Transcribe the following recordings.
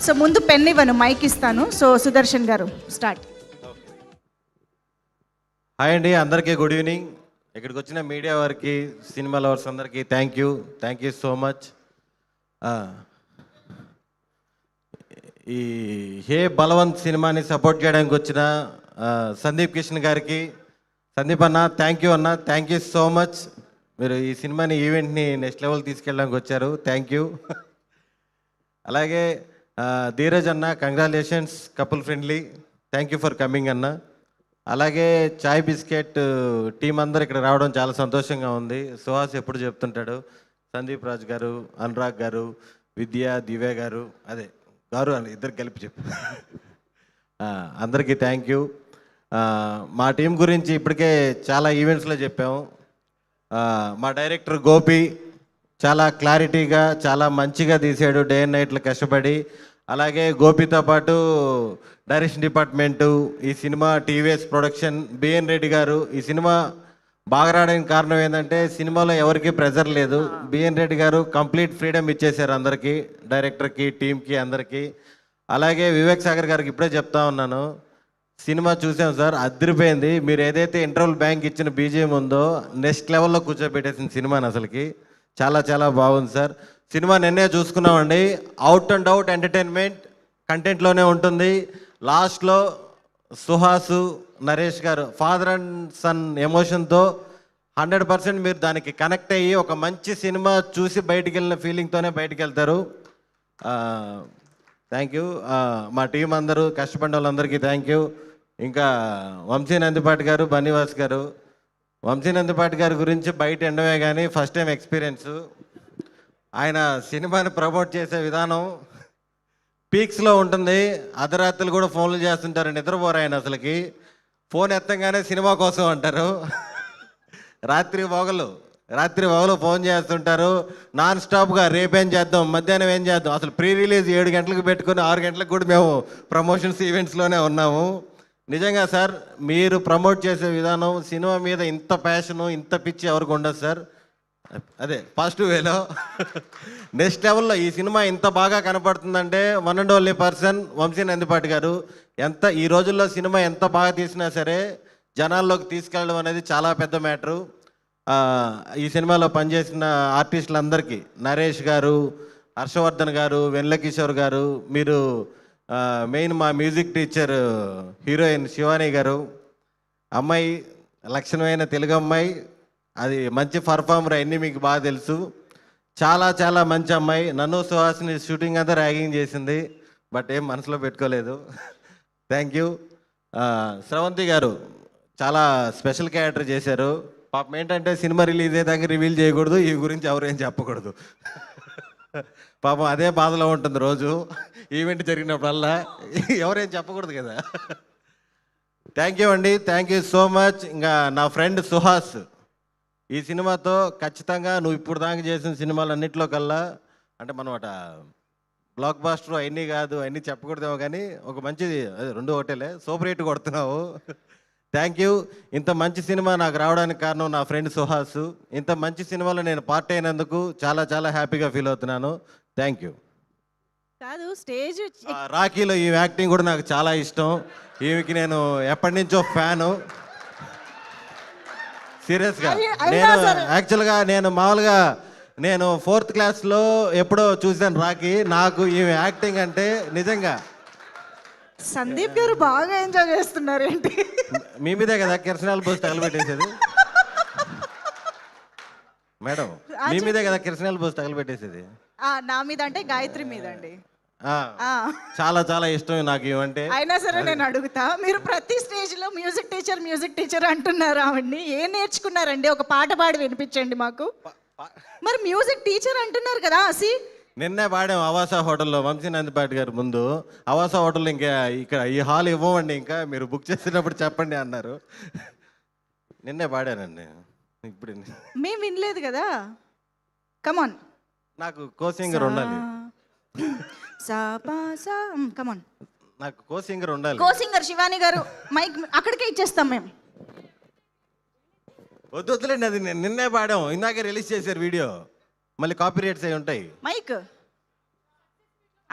So ముందు pen ఇవ్వను, mic ఇస్తాను. సో సుదర్శన్ గారు స్టార్ట్. హాయ్ అండి, అందరికీ గుడ్ ఈవినింగ్. ఇక్కడికి వచ్చిన మీడియా వారికి, సినిమా లవర్స్ అందరికీ థ్యాంక్ యూ సో మచ్. ఈ హే బలవంత్ సినిమాని సపోర్ట్ చేయడానికి వచ్చిన సందీప్ కిషన్ గారికి, సందీప్ అన్న థ్యాంక్ యూ అన్న, థ్యాంక్ యూ సో మచ్. మీరు ఈ సినిమాని ఈవెంట్ని నెక్స్ట్ లెవెల్ తీసుకెళ్ళడానికి వచ్చారు, థ్యాంక్ యూ. అలాగే ధీరజ్ అన్న, congratulations, couple friendly, thank you for coming అన్న. అలాగే చాయ్ బిస్కెట్ టీం అందరు ఇక్కడ రావడం చాలా సంతోషంగా ఉంది. సుహాస్ ఎప్పుడు చెప్తుంటాడు, సందీప్ రాజ్ గారు, అనురాగ్ గారు, విద్య, దివ్య గారు, అదే గారు అని ఇద్దరు కలిపి చెప్పు. అందరికీ థ్యాంక్ యూ. మా టీం గురించి ఇప్పటికే చాలా ఈవెంట్స్లో చెప్పాము. మా డైరెక్టర్ గోపి చాలా క్లారిటీగా, చాలా మంచిగా తీసాడు, డే అండ్ నైట్లు కష్టపడి. అలాగే గోపితో పాటు డైరెక్షన్ డిపార్ట్మెంటు, ఈ cinema TVS production, BN Reddy గారు. ఈ సినిమా బాగా రావడానికి కారణం ఏంటంటే సినిమాలో ఎవరికి ప్రెజర్ లేదు. బిఎన్ రెడ్డి గారు కంప్లీట్ ఫ్రీడమ్ ఇచ్చేశారు అందరికీ, డైరెక్టర్కి, టీంకి, అందరికీ. అలాగే వివేక్ సాగర్ గారికి ఇప్పుడే చెప్తా ఉన్నాను, సినిమా చూసాం సార్, అదిరిపోయింది. మీరు ఏదైతే ఇంటర్వల్ బ్యాంక్ ఇచ్చిన బీజిఎం ఉందో నెక్స్ట్ లెవెల్లో కూర్చోబెట్టేసిన సినిమాని అసలుకి చాలా చాలా బాగుంది సార్. సినిమా నిన్నే చూసుకున్నామండి, అవుట్ అండ్ అవుట్ ఎంటర్టైన్మెంట్ కంటెంట్లోనే ఉంటుంది. లాస్ట్లో సుహాసు, నరేష్ గారు ఫాదర్ అండ్ సన్ ఎమోషన్తో 100% మీరు దానికి కనెక్ట్ అయ్యి ఒక మంచి సినిమా చూసి బయటికి వెళ్ళిన ఫీలింగ్తోనే బయటికి వెళ్తారు. Thank you. మా టీం అందరూ కష్టపడిన వాళ్ళందరికీ థ్యాంక్ యూ. ఇంకా వంశీ నందిపాటి గారు, బన్నీవాస్ గారు. వంశీ నందిపాటి గారి గురించి బయట ఎండమే కానీ ఫస్ట్ టైం ఎక్స్పీరియన్స్. ఆయన సినిమాని ప్రమోట్ చేసే విధానం పీక్స్లో ఉంటుంది. అర్ధరాత్రులు కూడా ఫోన్లు చేస్తుంటారు, నిద్రపోరు ఆయన అసలుకి. ఫోన్ ఎత్తంగానే సినిమా కోసం అంటారు. రాత్రి పగలు ఫోన్ చేస్తుంటారు నాన్ స్టాప్గా. రేపేం చేద్దాం, మధ్యాహ్నం ఏం చేద్దాం. అసలు ప్రీ రిలీజ్ 7 గంటలకు పెట్టుకుని 6 గంటలకు కూడా మేము ప్రమోషన్స్ ఈవెంట్స్లోనే ఉన్నాము. నిజంగా సార్, మీరు ప్రమోట్ చేసే విధానం, సినిమా మీద ఇంత ప్యాషను, ఇంత పిచ్చి ఎవరికి ఉండదు సార్. అదే పాజిటివ్ వేలో నెక్స్ట్ లెవెల్లో ఈ సినిమా ఇంత బాగా కనపడుతుందంటే one and only person Vamsi Nandipati గారు. ఈ రోజుల్లో సినిమా ఎంత బాగా తీసినా సరే జనాల్లోకి తీసుకెళ్ళడం అనేది చాలా పెద్ద మ్యాటరు. ఈ సినిమాలో పనిచేసిన ఆర్టిస్టులందరికీ, నరేష్ గారు, హర్షవర్ధన్ గారు, వెన్నెల కిషోర్ గారు, మీరు మెయిన్ మా మ్యూజిక్ టీచర్ హీరోయిన్ శివాని గారు, అమ్మాయి లక్షణమైన తెలుగు అమ్మాయి, అది మంచి పర్ఫార్మర్, అన్నీ మీకు బాగా తెలుసు. చాలా చాలా మంచి అమ్మాయి. నన్ను సుహాస్ని షూటింగ్ అంతా ర్యాగింగ్ చేసింది, బట్ ఏం మనసులో పెట్టుకోలేదు. Thank you. స్రవంతి గారు చాలా స్పెషల్ క్యారెక్టర్ చేశారు. పాపం ఏంటంటే సినిమా రిలీజ్ అయ్యేదాకా రివీల్ చేయకూడదు, ఈ గురించి ఎవరేం చెప్పకూడదు. పాపం అదే బాధలో ఉంటుంది రోజు, ఈవెంట్ జరిగినప్పుడల్లా ఎవరేం చెప్పకూడదు కదా. థ్యాంక్ యూ అండి, థ్యాంక్ యూ సో మచ్. ఇంకా నా ఫ్రెండ్ సుహాస్, ఈ సినిమాతో ఖచ్చితంగా నువ్వు ఇప్పుడు దాకా చేసిన సినిమాలన్నింటిలో కల్లా, అంటే మనం అట బ్లాక్ బాస్టర్ అవన్నీ కాదు, అవన్నీ చెప్పకూడదేమో కానీ ఒక మంచిది, అదే 2 ఒకటేలే, సూపర్ హిట్ కొడుతున్నావు. Thank you. ఇంత మంచి సినిమా నాకు రావడానికి కారణం నా ఫ్రెండ్ సుహాస్. ఇంత మంచి సినిమాలో నేను పార్ట్ అయినందుకు చాలా చాలా హ్యాపీగా ఫీల్ అవుతున్నాను. Thank you. కాదు, స్టేజ్ రాఖీలో ఈ యాక్టింగ్ కూడా నాకు చాలా ఇష్టం. ఈమెకి నేను ఎప్పటి నుంచో ఫ్యాను, సీరియస్గా. యాక్చువల్గా నేను మామూలుగా 4th క్లాస్లో ఎప్పుడో చూశాను రాఖీ. నాకు ఈమె యాక్టింగ్ అంటే నిజంగా. సందీప్ గారు బాగా ఎంజాయ్ చేస్తున్నారు ఏంటి? మీ మీదే కదా కిరసనాలు పోసి తగలబెట్టేసేది మేడం, మీ మీదే కదా కిరసనాలు పోసి తగలబెట్టేసేది. నా మీద అంటే గాయత్రి మీద అండి. చాలా చాలా ఇష్టం నాకు ఇవంటే. అయినా సరే నేను అడుగుతా, మీరు ప్రతి స్టేజ్ లో మ్యూజిక్ టీచర్ అంటున్నారు ఆవిడ్ని. ఏం నేర్చుకున్నారండి? ఒక పాట పాడి వినిపించండి మాకు. మరి మ్యూజిక్ టీచర్ అంటున్నారు కదా. నిన్నే పాడాం అవాసా హోటల్లో, వంశీ నందిపాటి గారు ముందు. అవాసా హోటల్లో ఇంకా ఇక్కడ ఈ హాల్ ఇవ్వమండి, ఇంకా మీరు బుక్ చేసేటప్పుడు చెప్పండి అన్నారు. నిన్నే పాడానండి. ఇప్పుడు మేము వినలేదు కదా. కమాన్, నాకు కో సింగర్ ఉండాలి. కమాన్, నాకు కో సింగర్ ఉండాలి. కో సింగర్ శివాని గారు, మైక్ అక్కడికే ఇచ్చేస్తాం మేము. వద్దులేండి, అది నిన్నే పాడాం, ఇందాకే రిలీజ్ చేశారు వీడియో, మళ్ళీ కాపీ రైట్స్ అయి ఉంటాయి. మైక్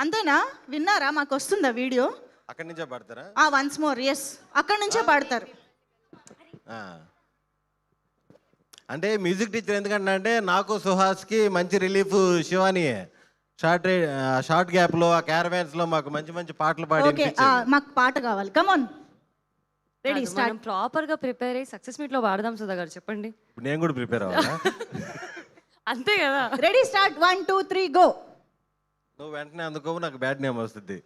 అంతేనా? విన్నారా? మాకు వస్తుందా వీడియో? అక్కడి నుంచే పాడతారా? వన్స్ మోర్, ఎస్, అక్కడి నుంచే పాడతారు. అంటే మ్యూజిక్ టీచర్ ఎందుకంటే అంటే నాకు సుహాస్కి మంచి రిలీఫ్ శివానియే. షార్ట్ గ్యాప్లో ఆ క్యారవాన్స్లో మాకు మంచి మంచి పాటలు పాడి ఓకే, మాకు పాట కావాలి. కమాన్, రెడీ, స్టార్ట్. ప్రాపర్ గా ప్రిపేర్ అయ్యి సక్సెస్ మీట్ లో వాడదాం సుధా గారు, చెప్పండి. ఇప్పుడు నేను కూడా ప్రిపేర్ అవ్వాలా? అంతే కదా. Ready, start. 1 2 3 గో. నువ్వు వెంటనే అందుకో, నాకు బ్యాడ్ నేమ్ వస్తుంది.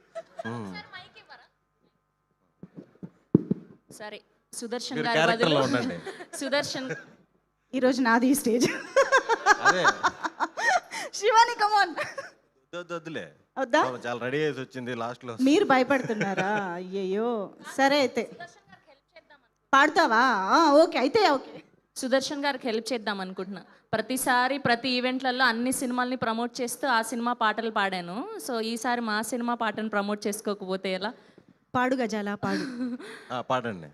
సరే, సుదర్శన్ మీరు గారి క్యారెక్టర్లో బదులు ఉండండి. సుదర్శన్ ఈరోజు నాది ఈ స్టేజ్. అదే శివాని, కమాన్. వద్దులే, వద్దా? చాలా రెడీ చేసి వచ్చింది లాస్ట్ లో. మీరు భయపడుతున్నారా? అయ్యయ్యో, సరే అయితే పాడతావా? ఓకే అయితే, ఓకే. సుదర్శన్ గారికి హెల్ప్ చేద్దాం అనుకుంటున్నా. ప్రతిసారి ప్రతి ఈవెంట్లలో అన్ని సినిమాల్ని ప్రమోట్ చేస్తూ ఆ సినిమా పాటలు పాడాను. సో ఈసారి మా సినిమా పాటను ప్రమోట్ చేసుకోకపోతే ఎలా? పాడు గజాల, పాడు. పాడండి.